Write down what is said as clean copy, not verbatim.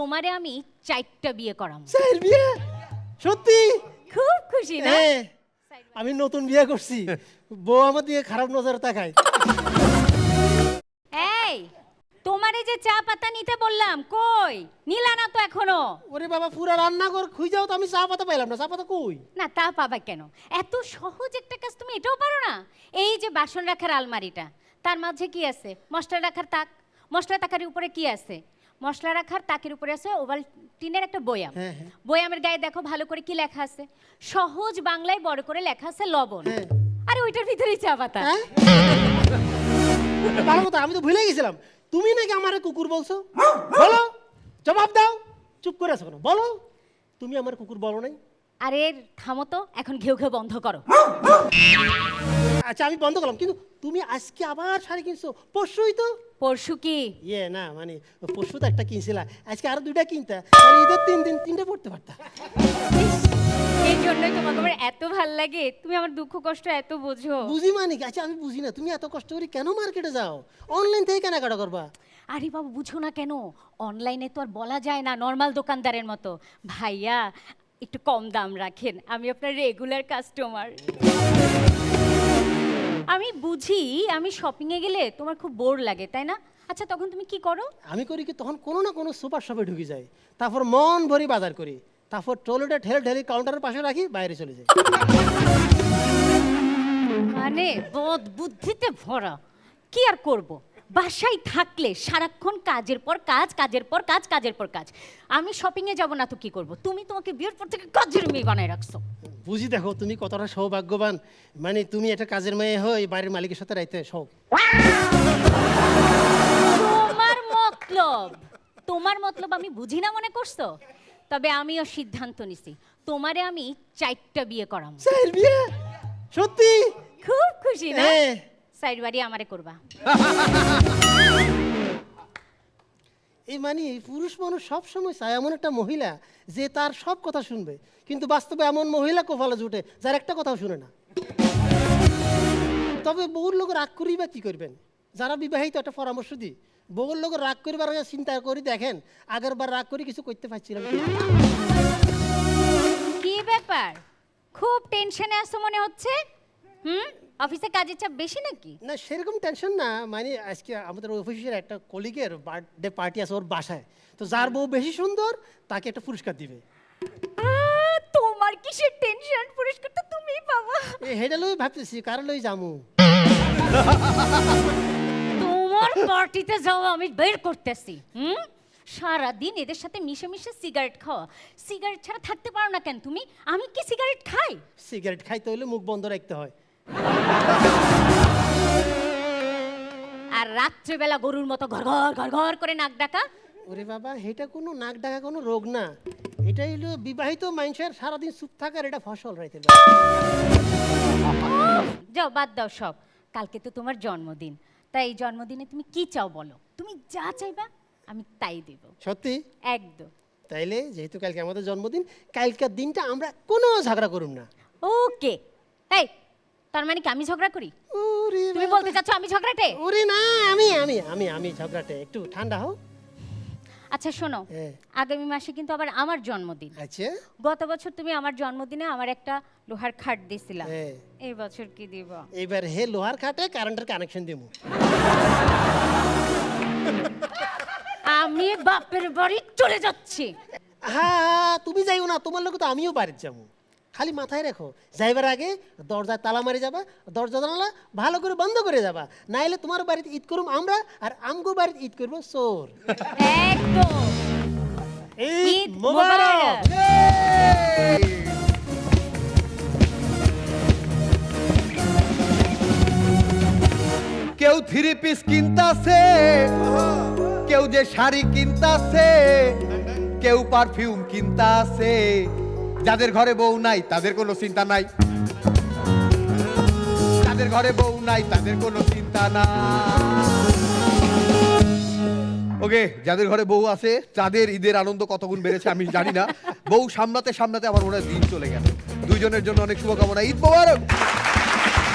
তোমারে আমি 4টা বিয়ে করাম। 4 বিয়ে? সত্যি? খুব খুশি না? আমি নতুন বিয়ে করছি, বউ আমার দিকে খারাপ নজরে তাকায়। এই তোমারে যে চা পাতা নিতে বললাম, কই নিলা না তো এখনো? ওরে বাবা, পুরা রান্নাঘর খুঁজাও তো আমি চা পাতা পাইলাম না। চা পাতা কই? না তা পাবা কেন? এত সহজ একটা কাজ তুমি এটাও পারো না? এই যে বাসন রাখার আলমারিটা, তার মাঝে কি আছে? মশলা রাখার তাক। মশলা তাকের উপরে কি আছে? মশলা রাখার তাকের উপরে আছে ওভালটিনের একটা বয়াম। বয়ামের গায়ে দেখো ভালো করে কি লেখা আছে? সহজ বাংলায় বড় করে লেখা আছে লবণ। আরে ওইটার ভিতরেই চা পাতা। ভালো কথা, আমি তো ভুলে গেছিলাম। তুমি নাকি আমারে কুকুর বলছো? বলো, জবাব দাও। চুপ করে আছো কেন? বলো, তুমি আমার কুকুর বলো নাই? আরে থামো তো, এখন ঘেউ ঘেউ বন্ধ করো। আচ্ছা আমি বন্ধ করলাম, কিন্তু তুমি আজকে আবার শাড়ি কিনছো? পরশুই তো। পরশু কি? না মানে পরশু তো একটা কিনছিলা, আজকে আরো 2টা কিনতা, মানে ঈদের 3 দিন 3টে পড়তে পারতা। এই জন্যই তোমাকে আমার এত ভাল লাগে, তুমি আমার দুঃখ কষ্ট এত বোঝো। বুঝি মানে কি? আচ্ছা আমি বুঝি না, তুমি এত কষ্ট করে কেন মার্কেটে যাও? অনলাইন থেকে কেনাকাটা করবা? আরে বাবু বুঝো না কেন? অনলাইনে তো আর বলা যায় না নর্মাল দোকানদারের মতো, ভাইয়া একটু কম দাম রাখেন, আমি আপনার রেগুলার কাস্টমার। আমি বুঝি, আমি শপিংয়ে গেলে তোমার খুব বোর লাগে তাই না? আচ্ছা তখন তুমি কি করো? আমি করি কি, তখন কোনো না কোনো সুপার শপে ঢুকে যাই, তারপর মন ভরি বাজার করি, তারপর ট্রলিটা ঠেলে ঠেলে কাউন্টারের পাশে রাখি, বাইরে চলে যাই। মানে বোধ বুদ্ধিতে ভরা। কি আর করব, বাসায় থাকলে সারাক্ষণ কাজের পর কাজ, কাজের পর কাজ, কাজের পর কাজ। আমি শপিংয়ে যাব না তো কি করব? তুমি তোমাকে বিয়ের পর থেকে কাজের মেয়ে বানায় রাখছো। বুঝি, দেখো তুমি কতটা সৌভাগ্যবান, মানে তুমি একটা কাজের মেয়ে হয়ে বাড়ির মালিকের সাথে রাইতে সব। তোমার মতলব আমি বুঝি না মনে করছো? তবে আমিও সিদ্ধান্ত নিছি, তোমারে আমি 4টা বিয়ে করাম। 4 বিয়ে? সত্যি? খুব খুশি না? 4 বাড়ি আমারে করবা। এই মানে পুরুষ মানুষ সব সময় চায় এমন একটা মহিলা যে তার সব কথা শুনবে, কিন্তু বাস্তবে এমন মহিলা কপালে জুটে যার একটা কথাও শুনে না। তবে বহুর লোক রাগ করি বা কি করবেন? যারা বিবাহিত একটা পরামর্শ দিই, বহুর লোক রাগ করিবার আগে চিন্তা করি, দেখেন আগের বার রাগ করে কিছু করতে পারছিলাম। কি ব্যাপার, খুব টেনশনে আছো মনে হচ্ছে? অফিসে কাজের চাপ বেশি নাকি? না সেরকম টেনশন না, মানে আজকে আমাদের অফিসের একটা কলিগের বার্থডে পার্টি আছে ওর বাসায়, তো যার বউ বেশি সুন্দর তাকে একটা পুরস্কার দিবে। তোমার কিসের টেনশন? পুরস্কার তো তুমিই পাবা। হেডে লই ভাবতেছি কার লই যামু। তোমার পার্টিতে যাও আমি বের করতেছি। সারাদিন এদের সাথে মিশে মিশে সিগারেট খাওয়া, সিগারেট ছাড়া থাকতে পারো না কেন তুমি? আমি কি সিগারেট খাই? সিগারেট খাইতে হলে মুখ বন্ধ রাখতে হয়। আর রাত্রেবেলা গরুর মতো ঘর ঘর ঘর ঘর করে নাক ডাকা? ওরে বাবা, এটা কোনো নাক ডাকা কোনো রোগ না, এটা হলো বিবাহিত মানুষের সারাদিন চুপ থাকার এটা ফসল রাইতে। যাও বাদ দাও সব, কালকে তো তোমার জন্মদিন, তাই এই জন্মদিনে তুমি কি চাও বলো? তুমি যা চাইবা আমি তাই দেব। সত্যি? একদম। তাইলে যেহেতু কালকে আমাদের জন্মদিন, কালকের দিনটা আমরা কোনো ঝগড়া করুম না। ওকে। এই তার মানে কি আমি ঝগড়া করি? তুমি বলতে চাচ্ছ আমি ঝগড়াটে? ওরে না, আমি আমি আমি আমি ঝগড়াটে। একটু ঠান্ডা হও। আচ্ছা শোনো, আগামী মাসে কিন্তু আবার আমার জন্মদিন। আচ্ছা, গত বছর তুমি আমার জন্মদিনে আমার একটা লোহার খাট দিছিলা, এই বছর কি দিব? এবার হে লোহার খাটে কারেন্টের কানেকশন দিমু। আমি বাপের বাড়ি চলে যাচ্ছি। হ্যাঁ তুমি যাইও না, তোমার লোক তো আমিও বাড়িতে যাবো। খালি মাথায় রেখো, যাইবার আগে দরজায় তালা মারি যাবা, দরজা জানালা ভালো করে বন্ধ করে যাবা, নাইলে তোমার বাড়িতে ঈদ করুম আমরা, আর আমগো বাড়িতে ঈদ করবো চোর। একদম। ঈদ মোবারক। কেউ 3 পিস কিনতাছে, কেউ যে শাড়ি কিনতাছে, কেউ পারফিউম কিনতাছে। যাদের ঘরে বউ নাই তাদের কোনো চিন্তা নাই, যাদের ঘরে বউ নাই তাদের কোনো চিন্তা নাই। ওকে, যাদের ঘরে বউ আছে তাদের ঈদের আনন্দ কতগুণ বেড়েছে আমি জানি না। বউ সামলাতে সামলাতে আমার মনে হয় দিন চলে গেল। দুইজনের জন্য অনেক শুভকামনা। ঈদ মোবারক।